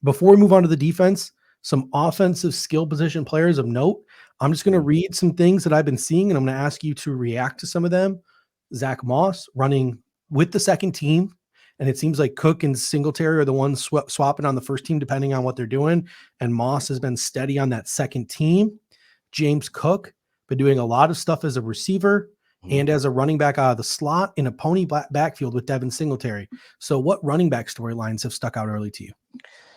Before we move on to the defense, some offensive skill position players of note. I'm just going to read some things that I've been seeing, and I'm going to ask you to react to some of them. Zack Moss running with the second team, and it seems like Cook and Singletary are the ones swapping on the first team depending on what they're doing, and Moss has been steady on that second team. James Cook been doing a lot of stuff as a receiver and as a running back out of the slot in a pony backfield with Devin Singletary. So what running back storylines have stuck out early to you?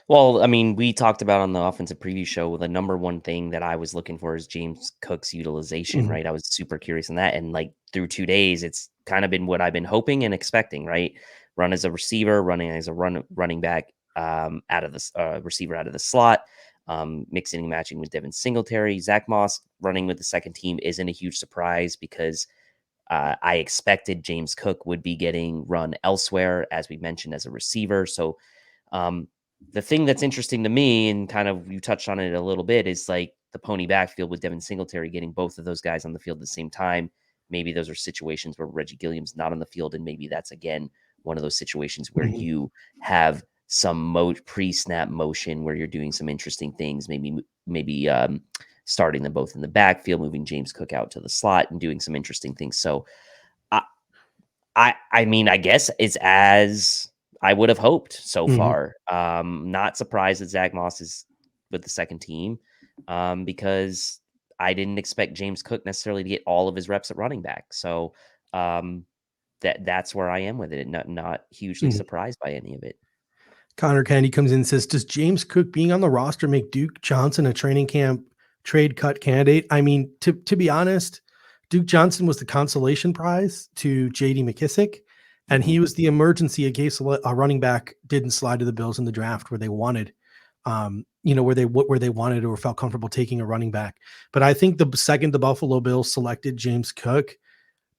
Well, I mean, we talked about on the offensive preview show, the number one thing that I was looking for is James Cook's utilization, right? I was super curious on that. And like through 2 days, it's kind of been what I've been hoping and expecting, right? Run as a receiver, running as a running back out of the receiver out of the slot, mixing and matching with Devin Singletary. Zack Moss running with the second team isn't a huge surprise because I expected James Cook would be getting run elsewhere, as we mentioned, as a receiver. So, the thing that's interesting to me, and kind of you touched on it a little bit, is like the pony backfield with Devin Singletary getting both of those guys on the field at the same time. Maybe those are situations where Reggie Gilliam's not on the field, and maybe that's again one of those situations where you have some pre-snap motion where you're doing some interesting things. Maybe starting them both in the backfield, moving James Cook out to the slot, and doing some interesting things. So, I mean, I guess it's as I would have hoped so far. Not surprised that Zack Moss is with the second team because I didn't expect James Cook necessarily to get all of his reps at running back. So that's where I am with it. Not hugely surprised by any of it. Connor Kennedy comes in and says, does James Cook being on the roster make Duke Johnson a training camp trade cut candidate? I mean, to be honest, Duke Johnson was the consolation prize to J.D. McKissick, and he was the emergency in case a running back didn't slide to the Bills in the draft where they wanted, where they wanted or felt comfortable taking a running back. But I think the second the Buffalo Bills selected James Cook,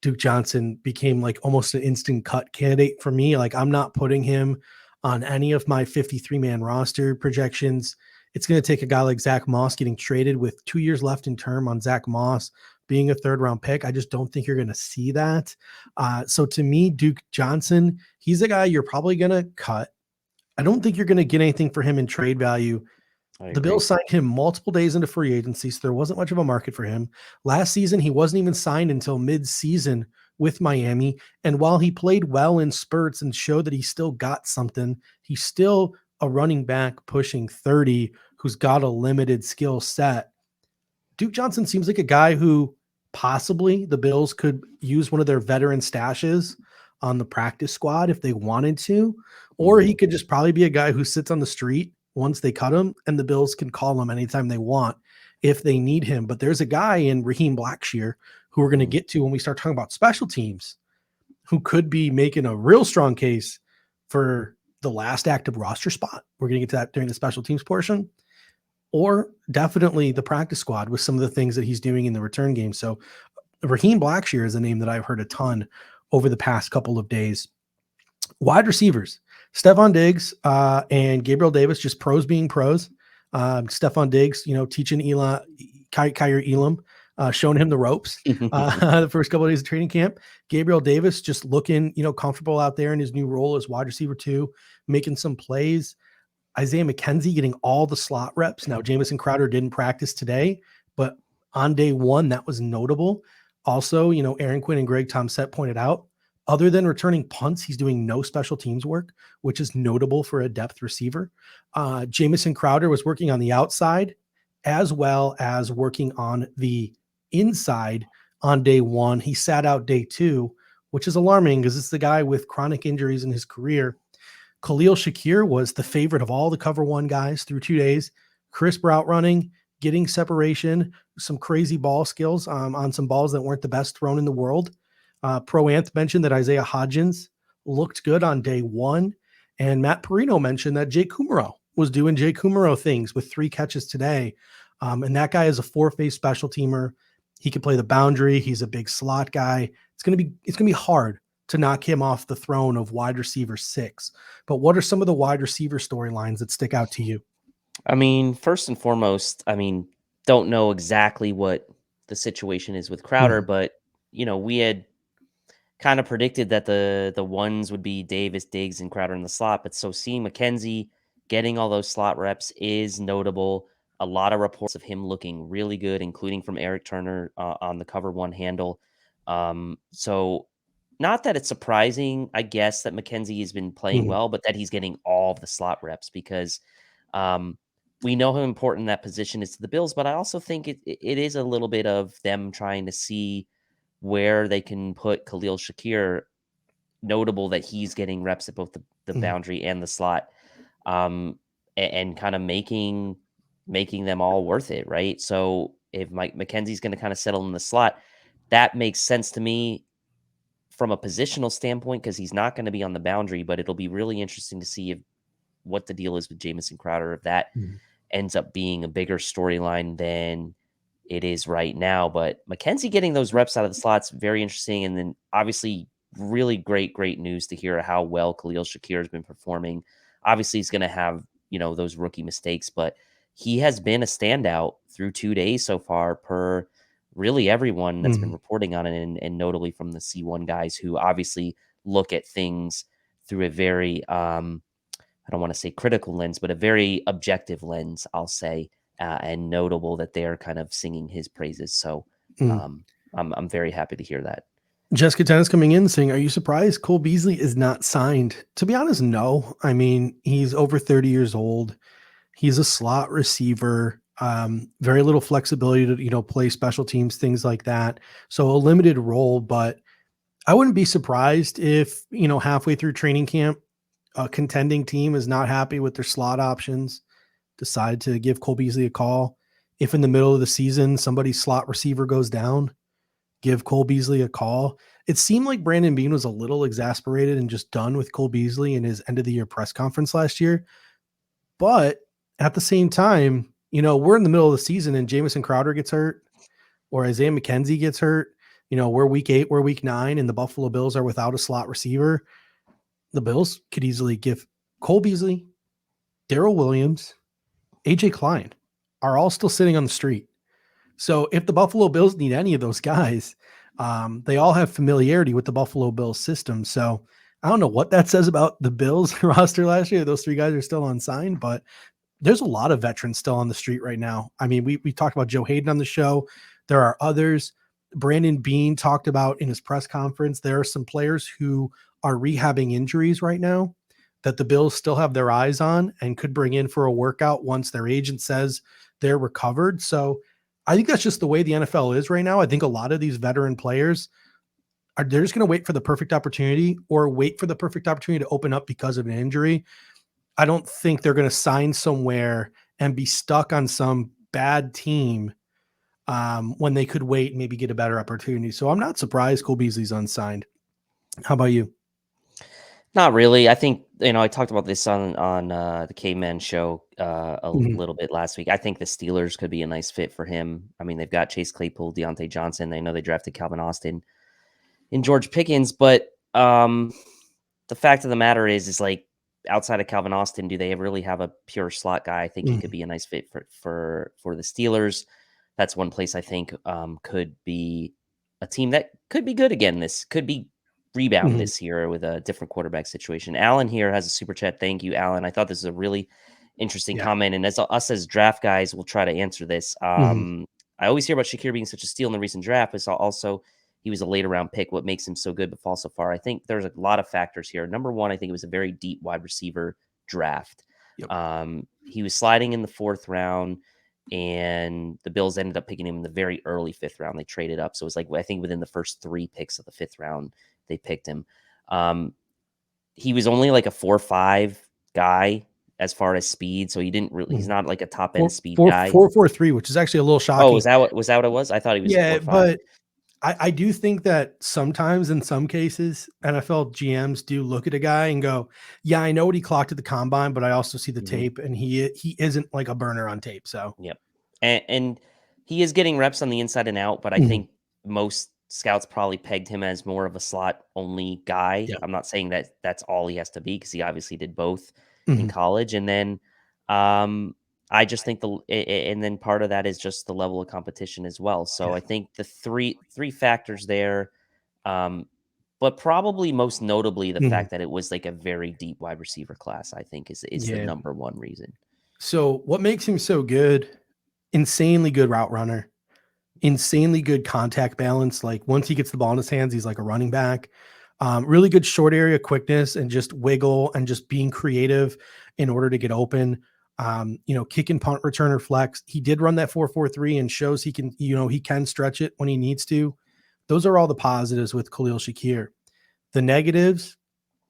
Duke Johnson became like almost an instant cut candidate for me. Like I'm not putting him on any of my 53-man roster projections. It's going to take a guy like Zack Moss getting traded with 2 years left in term on Zack Moss being a third-round pick. I just don't think you're going to see that. So to me, Duke Johnson, he's a guy you're probably going to cut. I don't think you're going to get anything for him in trade value. The Bills signed him multiple days into free agency, so there wasn't much of a market for him. Last season, he wasn't even signed until mid-season with Miami. And while he played well in spurts and showed that he still got something, he's still a running back pushing 30 who's got a limited skill set. Duke Johnson seems like a guy who possibly the Bills could use one of their veteran stashes on the practice squad if they wanted to, or he could just probably be a guy who sits on the street once they cut him and the Bills can call him anytime they want if they need him. But there's a guy in Raheem Blackshear who we're going to get to when we start talking about special teams who could be making a real strong case for the last active roster spot. We're going to get to that during the special teams portion, or definitely the practice squad with some of the things that he's doing in the return game. So Raheem Blackshear is a name that I've heard a ton over the past couple of days. Wide receivers, Stephon Diggs and Gabriel Davis, just pros being pros. Stephon Diggs, teaching Kyrie Elam, showing him the ropes the first couple of days of training camp. Gabriel Davis just looking, comfortable out there in his new role as wide receiver 2, making some plays. Isaiah McKenzie getting all the slot reps. Now, Jamison Crowder didn't practice today, but on day 1, that was notable. Also, Aaron Quinn and Greg Tomsett pointed out, other than returning punts, he's doing no special teams work, which is notable for a depth receiver. Jamison Crowder was working on the outside as well as working on the inside on day 1. He sat out day 2, which is alarming because it's the guy with chronic injuries in his career. Khalil Shakir was the favorite of all the cover 1 guys through 2 days. Crisp route running, getting separation, some crazy ball skills on some balls that weren't the best thrown in the world. Pro Anth mentioned that Isaiah Hodgins looked good on day 1. And Matt Perino mentioned that Jay Kumaro was doing Jay Kumaro things with 3 catches today. And that guy is a 4-phase special teamer. He can play the boundary. He's a big slot guy. It's going to be hard to knock him off the throne of wide receiver 6. But what are some of the wide receiver storylines that stick out to you? I mean, first and foremost, don't know exactly what the situation is with Crowder, but we had kind of predicted that the ones would be Davis, Diggs, and Crowder in the slot. But so seeing McKenzie getting all those slot reps is notable. A lot of reports of him looking really good, including from Eric Turner on the cover one handle. So not that it's surprising, I guess, that McKenzie has been playing Mhm. well, but that he's getting all of the slot reps because um, we know how important that position is to the Bills. But I also think it is a little bit of them trying to see where they can put Khalil Shakir. Notable that he's getting reps at both the Mhm. boundary and the slot, and kind of making them all worth it, right? So if Mike McKenzie's going to kind of settle in the slot, that makes sense to me from a positional standpoint because he's not going to be on the boundary. But it'll be really interesting to see if what the deal is with Jamison Crowder if that Mhm. ends up being a bigger storyline than it is right now. But McKenzie getting those reps out of the slots, very interesting. And then obviously, really great news to hear how well Khalil Shakir has been performing. Obviously, he's going to have, those rookie mistakes, but he has been a standout through 2 days so far per really everyone that's been Mhm. reporting on it, and notably from the C1 guys who obviously look at things through a very I don't want to say critical lens, but a very objective lens, I'll say, and notable that they're kind of singing his praises. So Mhm. um, I'm very happy to hear that. Jessica Tennis coming in saying, "Are you surprised Cole Beasley is not signed?" To be honest, no. I mean, he's over 30 years old. He's a slot receiver. Very little flexibility to play special teams, things like that. So a limited role, but I wouldn't be surprised if halfway through training camp, a contending team is not happy with their slot options, decide to give Cole Beasley a call. If in the middle of the season somebody's slot receiver goes down, give Cole Beasley a call. It seemed like Brandon Beane was a little exasperated and just done with Cole Beasley in his end of the year press conference last year. But at the same time, we're in the middle of the season and Jamison Crowder gets hurt or Isaiah McKenzie gets hurt. We're week 8, we're week 9, and the Buffalo Bills are without a slot receiver. The Bills could easily give Cole Beasley, Darrell Williams, AJ Klein are all still sitting on the street. So if the Buffalo Bills need any of those guys, they all have familiarity with the Buffalo Bills system. So I don't know what that says about the Bills roster last year. Those 3 guys are still unsigned, but there's a lot of veterans still on the street right now. I mean, we talked about Joe Hayden on the show. There are others. Brandon Beane talked about in his press conference. There are some players who are rehabbing injuries right now that the Bills still have their eyes on and could bring in for a workout once their agent says they're recovered. So I think that's just the way the NFL is right now. I think a lot of these veteran players they're just going to wait for the perfect opportunity or wait for the perfect opportunity to open up because of an injury. I don't think they're going to sign somewhere and be stuck on some bad team when they could wait and maybe get a better opportunity. So I'm not surprised Cole Beasley's unsigned. How about you? Not really. I think I talked about this on the Caveman show a Mhm. little bit last week. I think the Steelers could be a nice fit for him. I mean, they've got Chase Claypool, Deontay Johnson. They know they drafted Calvin Austin and George Pickens, but the fact of the matter is like outside of Calvin Austin, do they really have a pure slot guy? I think he could Mhm. be a nice fit for the Steelers. That's one place I think could be a team that could be good again. This could be rebound Mhm. this year with a different quarterback situation. Alan here has a super chat. Thank you, Alan. I thought this is a really interesting Yeah. comment, and as us as draft guys, we'll try to answer this. Mhm. I always hear about Shakir being such a steal in the recent draft, but also he was a later round pick. What makes him so good but fall so far? I think there's a lot of factors here. Number one, I think it was a very deep wide receiver draft. Yep. He was sliding in the 4th round, and the Bills ended up picking him in the very early 5th round. They traded up, so it was like I think within the first 3 picks of the 5th round, they picked him. Um, he was only like a 4.5 guy as far as speed, so he didn't really. He's Mhm. not like a top end Four, speed four, guy. four, 4.3, which is actually a little Oh, shocking. was that what it was? I thought he was a Yeah, 4.5. but I do think that sometimes in some cases, NFL GMs do look at a guy and go, yeah, I know what he clocked at the combine, but I also see the Mhm. tape and he isn't like a burner on tape. So Yep. And he is getting reps on the inside and out, but I Mhm. think most scouts probably pegged him as more of a slot only guy. Yeah. I'm not saying that that's all he has to be because he obviously did both in Mhm. college. And then I just think and then part of that is just the level of competition as well. So Yeah. I think the three factors there. Um, but probably most notably the Mhm. fact that it was like a very deep wide receiver class, I think is the Yeah. number one reason. So what makes him so good? Insanely good route runner, insanely good contact balance. Like once he gets the ball in his hands, he's like a running back. Really good short area quickness and just wiggle and just being creative in order to get open. Kick and punt returner flex. He did run that 4.43 and shows he can, he can stretch it when he needs to. Those are all the positives with Khalil Shakir. The negatives,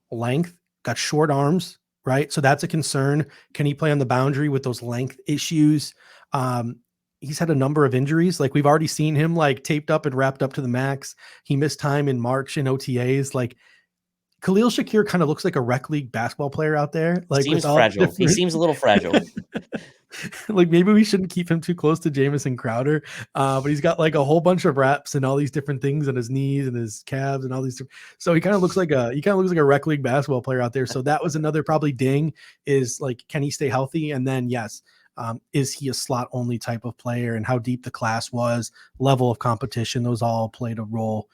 length, got short arms, right? So that's a concern. Can he play on the boundary with those length issues? Um, he's had a number of injuries. Like we've already seen him like taped up and wrapped up to the max. He missed time in March in OTAs. Like Khalil Shakir kind of looks like a rec league basketball player out there, like with Seems all fragile. He different. seems a little fragile. Like maybe we shouldn't keep him too close to Jamison Crowder, but he's got like a whole bunch of reps and all these different things in his knees and his calves and all these. So he kind of looks like a rec league basketball player out there. So that was another probably ding is like, can he stay healthy? And then yes, is he a slot only type of player, and how deep the class was, level of competition, those all played a role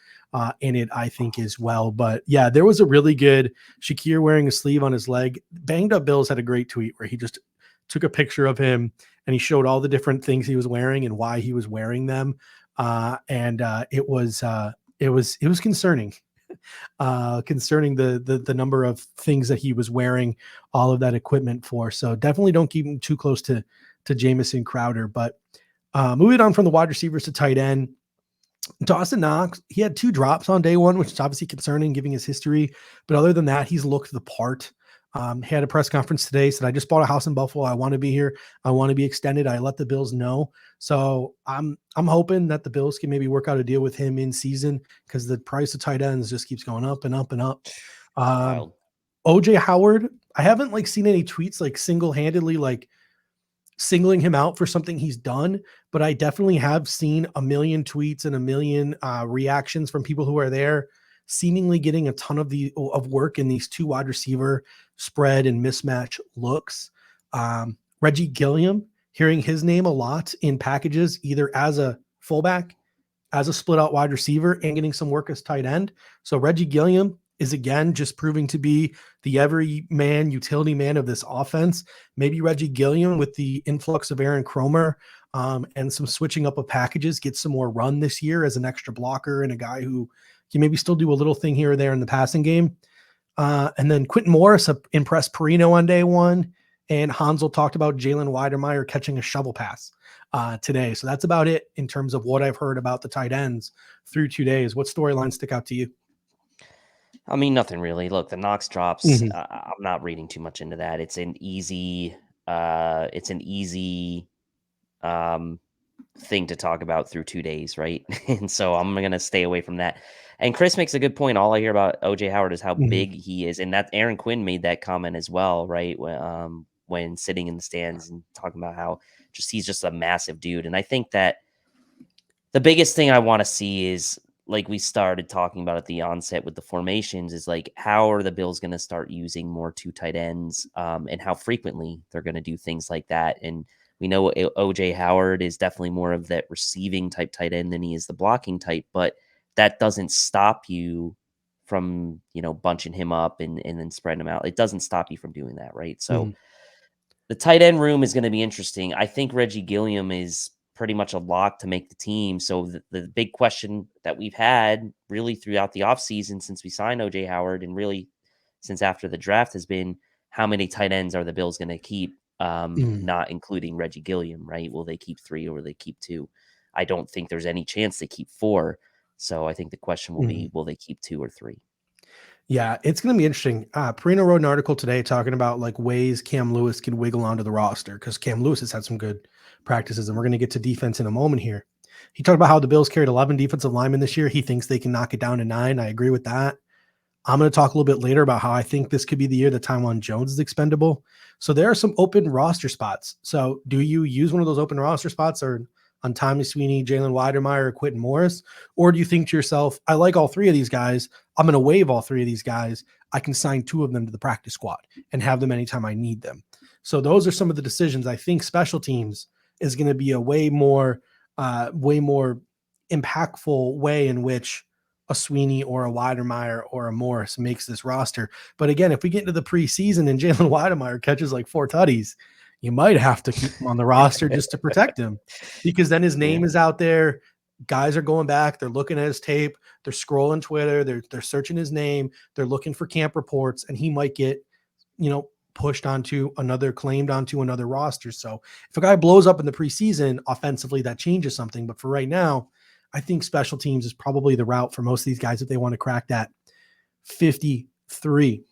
in it, I think, as well. But yeah, there was a really good Shakir wearing a sleeve on his leg. Banged Up Bills had a great tweet where he just took a picture of him and he showed all the different things he was wearing and why he was wearing them. It was concerning, concerning the number of things that he was wearing all of that equipment for. So definitely don't keep him too close to Jamison Crowder. But moving on from the wide receivers to tight end, Dawson Knox, he had 2 drops on day one, which is obviously concerning given his history. But other than that, he's looked the part. He had a press conference today, said, I just bought a house in Buffalo. I want to be here. I want to be extended. I let the Bills know. So I'm hoping that the Bills can maybe work out a deal with him in season, because the price of tight ends just keeps going up and up and up. Wild. OJ Howard, I haven't like seen any tweets like single-handedly like singling him out for something he's done, but I definitely have seen a million tweets and a million reactions from people who are there, seemingly getting a ton of work in these 2 wide receiver spread and mismatch looks. Reggie Gilliam, hearing his name a lot in packages, either as a fullback, as a split out wide receiver, and getting some work as tight end. So Reggie Gilliam is again just proving to be the everyman utility man of this offense. Maybe Reggie Gilliam, with the influx of Aaron Cromer and some switching up of packages, gets some more run this year as an extra blocker and a guy who can maybe still do a little thing here or there in the passing game. And then Quentin Morris impressed Perino on day one. And Hansel talked about Jalen Weidermeyer catching a shovel pass today. So that's about it in terms of what I've heard about the tight ends through 2 days. What storylines stick out to you? I mean, nothing really. Look, the Knox drops. Mhm. I'm not reading too much into that. It's an easy um, thing to talk about through 2 days, right? And so I'm gonna stay away from that. And Chris makes a good point. All I hear about OJ Howard is how Mhm. big he is, and that Aaron Quinn made that comment as well, right? When sitting in the stands and talking about how he's just a massive dude. And I think that the biggest thing I want to see is, like we started talking about at the onset with the formations, is like, how are the Bills going to start using more 2 tight ends, and how frequently they're going to do things like that. And we know OJ Howard is definitely more of that receiving type tight end than he is the blocking type, but that doesn't stop you from, bunching him up and then spreading him out. It doesn't stop you from doing that, right? So Mhm. the tight end room is going to be interesting. I think Reggie Gilliam is pretty much a lock to make the team. So the big question that we've had really throughout the offseason since we signed OJ Howard, and really since after the draft, has been, how many tight ends are the Bills going to keep, Mhm. not including Reggie Gilliam, right? Will they keep 3 or will they keep 2? I don't think there's any chance they keep 4. So I think the question will Mhm. be, will they keep 2 or 3? Yeah, it's going to be interesting. Perino wrote an article today talking about like ways Cam Lewis can wiggle onto the roster, because Cam Lewis has had some good practices, and we're going to get to defense in a moment here. He talked about how the Bills carried 11 defensive linemen this year. He thinks they can knock it down to 9. I agree with that. I'm going to talk a little bit later about how I think this could be the year that Tywan Jones is expendable. So there are some open roster spots. So do you use one of those open roster spots, or on Tommy Sweeney, Jalen Weidermeyer, or Quentin Morris? Or do you think to yourself, I like all 3 of these guys. I'm going to waive all 3 of these guys. I can sign 2 of them to the practice squad and have them anytime I need them. So those are some of the decisions. I think special teams is going to be a way more impactful way in which a Sweeney or a Weidemeyer or a Morris makes this roster. But again, if we get into the preseason and Jalen Weidemeyer catches like 4 tutties, you might have to keep him on the roster just to protect him, because then his name is out there. Guys are going back. They're looking at his tape. They're scrolling Twitter. They're searching his name. They're looking for camp reports, and he might get, claimed onto another roster. So if a guy blows up in the preseason offensively, that changes something. But for right now, I think special teams is probably the route for most of these guys if they want to crack that 53.